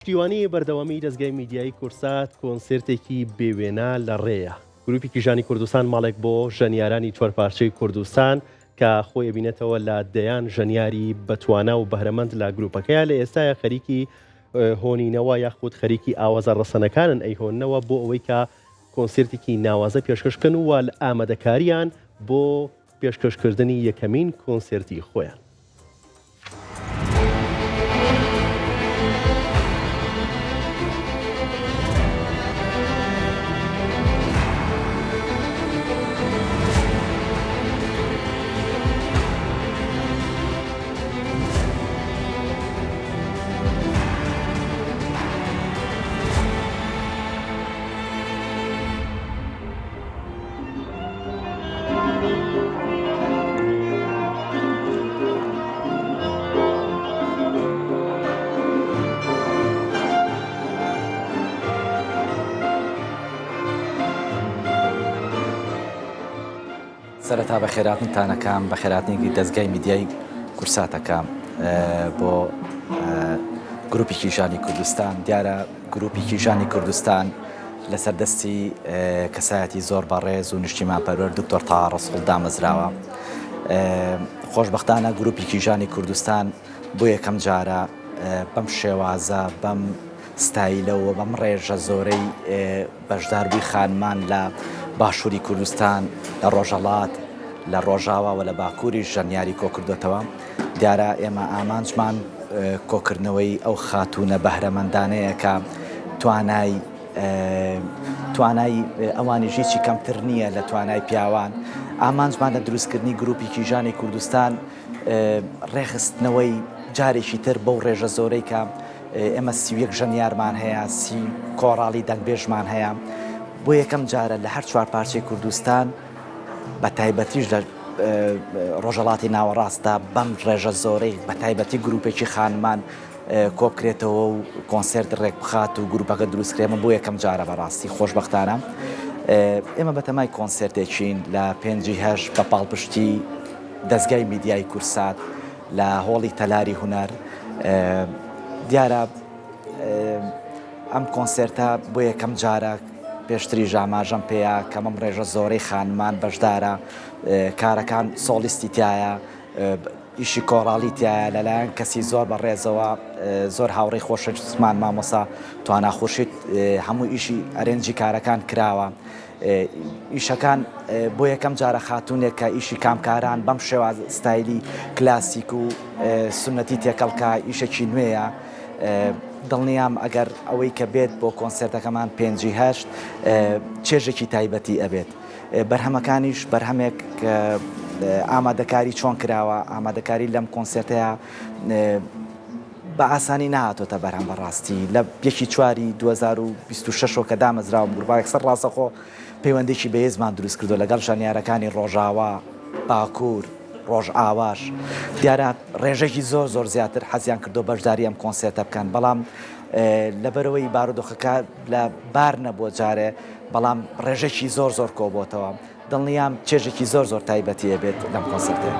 پشتیوانی بەردەوامی دەستگای میدیایی کورسات کۆنسرتێکی بێوێنە لە ڕێیە. گروپی ژانی کوردستان ماڵێک بۆ ژەنیارانی چوارپارچەی کوردستان کە خۆی بینێتەوە لە دەیان ژەنیاری بەتوانە و بەهرەمەند لە گروپەکەیە لە ئێستاە خەریکی هۆنینەوە یاخود خەریکی ئاوازە ڕەسەنەکانن ئەیهۆننەوە بۆ ئەوەی کە کۆنسرتێکی ناوازە پێشکەشکن و لە ئامادەکاریان بۆ پێشکەشکردنی یەکەمین کۆنسرتی خۆیان. سەرەتا بە خێراتنتانەکەم بە خێراتنێکی دەستگای میدیای کورساتەکەم بۆ گروپێکی ژانی کوردستان. دیارە گروپێکی ژانی کوردستان لەسەر دەستی کەسایەتی زۆر بەڕێز و نیشتیمان پەروەر دکتۆر تاها ڕەسوڵ دامەزراوە. خۆشبەختانە گروپێکی ژانی کوردستان بۆ یەکەم جارە بەم شێوازە بەم ستایلەوە بەم ڕێژە زۆرەی بەشداربووی خانمان لە باشووری کوردستان لە ڕۆژهەڵات لە ڕۆژاوا و لە باکووری ژەنیاری کۆکردوێتەوە. دیارە ئێمە ئامانجمان کۆکردنەوەی ئەو خاتونە بەهرەمەندانەیە کە توانای ئەوانی ژیچی کەمتر نییە لە توانای پیاوان. ئامانجمان لە دروستکردنی گروپێکی ژانی کوردستان ڕێخستنەوەی جارێکی تر بەو ڕێژە زۆرەی کە ئێمە 31 ژەنیارمان هەیە، 30 کۆڕاڵی دەنگبێژمان هەیە. بۆ یەکەم جارە لە هەر چوارپارچەی کوردستان بە تایبەتیش لە ڕۆژهەڵاتی ناوەڕاستدا بەم ڕێژە زۆرەی بە تایبەتی گروپێکی خانمان کۆبکرێتەوە و کۆنسرت ڕێک بخات و گروپەکە دروستکرێمە بۆ یەکەم جارە بەڕاستی خۆشبەختانە. ئێمە بەتەمای کۆنسرتێکین لە 5/8 بە پاڵپشتی دەستگای میدیای کورسات لە هۆڵی تەلاری هونەر. دیارە ئەم کۆنسرتە بۆ یەکەم جارە پێشتری ژاماژەم پێەیە کە مەم ڕێژە زۆرەی خانمان بەشدارە، کارەکان سۆلیستی تایە، ئیشی کۆڕاڵی تایە لەلایەن کەسی زۆر بەڕێزەوە زۆر هاوڕێی خۆشەویستمان مامۆستا توانە خورشید هەموو ئیشی ئەرێنجی کارەکان کراوە. ئیشەکان بۆ یەکەم جارە خاتونێک کە ئیشی کامکاران بەم شێوە ستایلی کلاسیک و سونەتی تێکەڵکە ئیشێکی نوێیە. دڵنیام ئەگەر ئەوەی کە بێت بۆ کۆنسرتەکەمان 5/8 چێژێکی تایبەتی ئەبێت. بەرهەمەکانیش بەرهەمێک ئامادەکاری چۆن کراوە، ئامادەکاری لەم کۆنسرتەیە بە ئاسانی نهاتۆتە بەرهەم بەڕاستی. لە 1/4/2026 کە دامەزراوم گروپایەک سەر ڕاستەخۆ پەیوەندێکی بەهێزمان دروست کردو لەگەڵ ژەنیارەکانی ڕۆژاوا، باکوور، ڕۆژ ئاواش. دیارە ڕێژێکی زۆر زیاتر حەزیان کردو بەشداری ئەم کۆنسرتە بکەن، بەڵام لەبەرەوەی بارودۆخەکە لە بار نەبووە جارێ، بەڵام ڕێژێکی زۆر کۆبۆتەوە. دڵنیام چێژێکی زۆر تایبەتیە بێت لەم کۆنسرتە.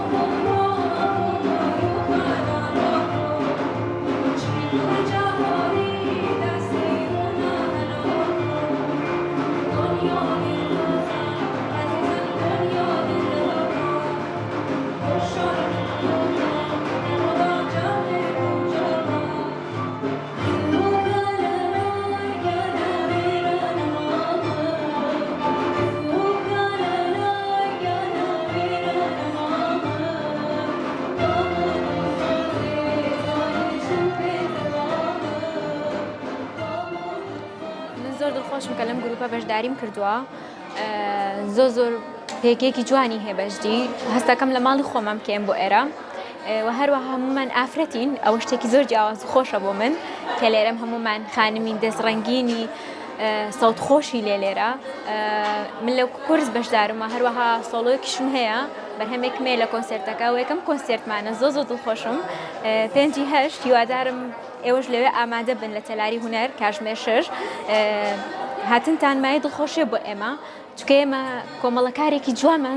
زۆر دڵخۆشم کە لەم گروپە بەشداریم کردووە. زۆر پێکێکی جوانی هەیە بەشدی. هەستەکەم لە ماڵی خۆمەم کێم بۆ ئێرە و هەروەها هەمومان ئافرەتین. ئەوە شتێکی زۆر جیاواز خۆشە بۆ من کە لێرەم هەمومان خانمین دەستڕەنگینی سەوت خۆشی لێرە. من لەو کورس بەشدارمە، هەروەها سۆڵۆیەکیشم هەیە بەرهەمێکمێ لە کۆنسرتەکە و یەکەم کۆنسرتمانە. زۆر دڵخۆشم. 5/8 هیوادارم ئێوەش لەوێ ئامادە بن لە تەلاری هونەر کاتژمێر 6 هاتنتان مای دڵخۆشیە بۆ ئێمە چکە ئێمە کۆمەڵەکارێکی جوانمان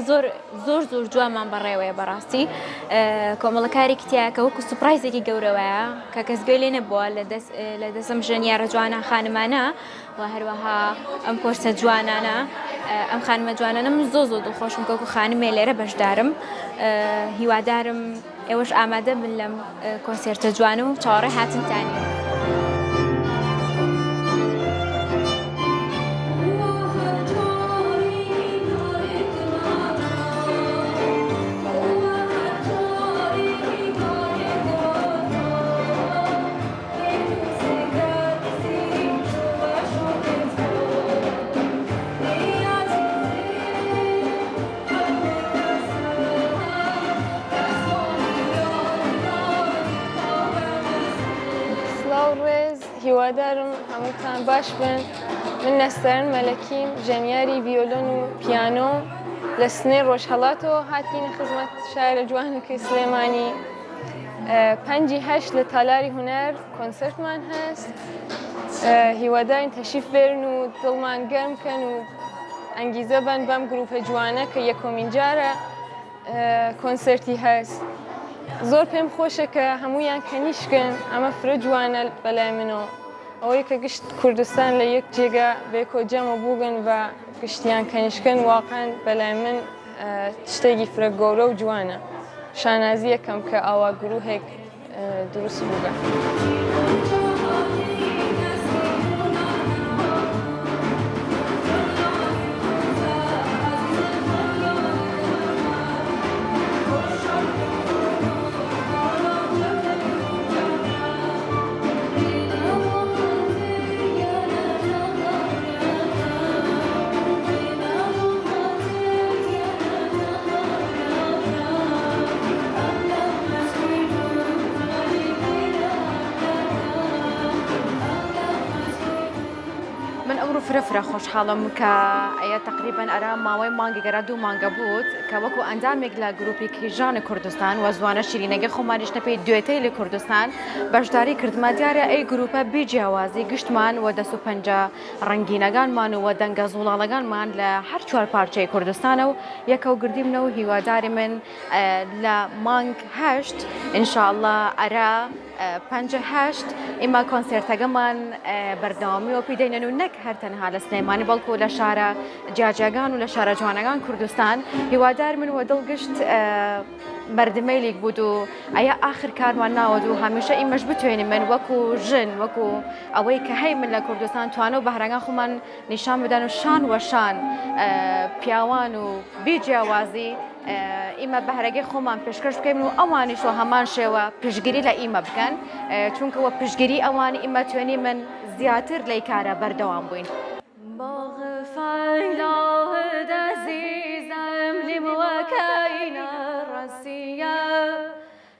زۆر جوانمان بەڕێوەیە بەڕاستی کۆمەڵەکارێکی تایە کە وەکو سوپرایزێکی گەورەوەیە کە کەس گوێ لێ نەبووە لە دەسم ژەنیارە جوانە خانمانە و هەروەها ئەم پۆستە جوانانە ئەم خانمە جوانانە من زۆر دڵخۆشم کەوکو خانمێ لێرە بەشدارم هیوادارم ئێوەش ئامادە بن لەم کۆنسێرتە جوانە و چاوەڕێ هاتنتانی. هیوادارم هەمووتان باش بن من نەستەرن مەلەکیم ژەنیاری ڤیۆلۆن و پیانۆ لە سنەی ڕۆژهەڵاتەوە هاتینە خزمەت شارە جوانەکەی سلێمانی 5/8 لە تالاری هونەر کۆنسەرتمان هەست هیوادارین تەشریف بێرن و دڵمان گەرم بکەن و ئەنگیزە بن بەم گروپە جوانە کە یەکۆمین جارە کۆنسەرتی هەست زۆر پێم خۆشە کە هەموویان کەنیشکن ئەمە فرە جوانە بەلای منەوە ئەوەی کە گشت کوردستان لە یەک جێگا بێکۆجەمە بووگن و گشتیان کەنیشکن واقعاً بەلای من شتێکی فرە گەورە و جوانە شانازی یەکەم کە ئاوا گروهێک دروست بووگە. فرە خۆشحاڵم کە ئەیە تقریبان ئەرا ماوەی مانگەگەرا 2 مانگە بووت کە وەکو ئەندامێک لە گروپی کیژانی کوردستان و زوانە شیرینەگە خۆمانیش نەپێی دوێتەی لە کوردستان بەشداری کردمە دیارە ئەی گروپە بیجیاوازی گشتمان و دەست و پەنجە ڕەنگینەکانمان و دەنگە زوڵاڵەکانمان لە هەر 4 پارچەی کوردستانە و یەکە و گردیمنە و هیواداری من لە مانگ 8 ئینشاءالله ئەرا 5/8 ئێمە کۆنسێرتەکەمان بەردەوامی و پیدەینەن و نەک هەر تەنها لە سلێمانی بەڵکو لە شارە جیاجیاگان و لە شارە جوانەکان کوردستان هیوادار من و دڵگشت بەردەمەیلێک بود و ئەیە ئاخر کارمان ناوەد و هەمیشە ئیمەش بتوێنین من وەکو ژن وەکو ئەوەی کە هەی من لە کوردستان توانە و بەهرەکان خۆمان نیشان بدەن و شان وەشان پیاوان و بیجیاوازی ئیمە بەهرەگەی خۆمان پێشکەش بکەین و ئەوانیش و هەمان شێوە پشگیری لە ئیمە بکەن چونکەوە پشگیری ئەوانی ئیمە توێنی من زیاتر لەی کارە بەردەوام بووین.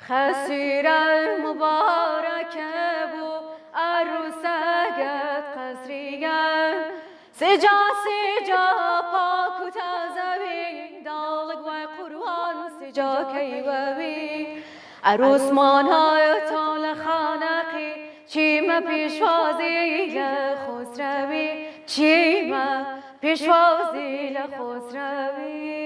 خسيرة مباركة بو عروسك قصرية سجا باك وتازوي دالك وقروان سجا كيوبي عروس مانهای طال خانقی چیما پیشوازی لخسروی چیما پیشوازی لخسروی